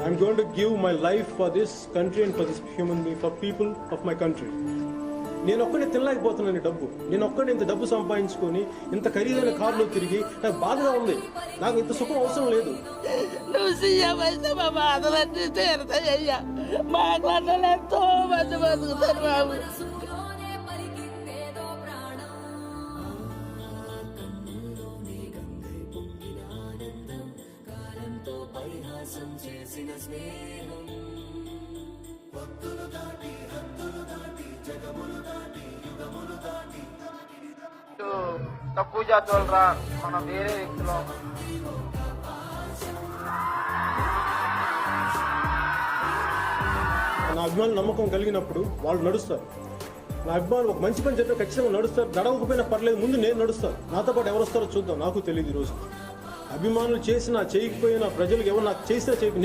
I'm going to give my life for this country and for this human being, for people of my country. నేను ఒక్కడే తినలేకపోతున్నాను డబ్బు. నేను ఒక్కడే ఇంత డబ్బు సంపాదించుకొని ఇంత ఖరీదైన కార్లో తిరిగి నాకు బాధగా ఉంది. నాకు ఇంత సుఖం అవసరం లేదు. నువ్వు సీఎం అయితే మా బాధలన్నీ తీరుతాయ్యా. మా కొండలు ఎంతో మంది బతుకుతారు బాబు. తక్కువ జాతులరా మనం వేరే వ్యక్తులు. నా అభిమానులు నమ్మకం కలిగినప్పుడు వాళ్ళు నడుస్తారు. నా అభిమానులు ఒక మంచి పని చెప్పి ఖచ్చితంగా నడుస్తారు. నడవకపోయినా పర్లేదు, ముందు నేను నడుస్తాను. నాతో పాటు ఎవరు వస్తారో చూద్దాం. నాకు తెలియదు ఈరోజు. అభిమానులు చేసినా చేయకపోయినా, ప్రజలకు ఎవరు నాకు చేసినా చేయకపోయినా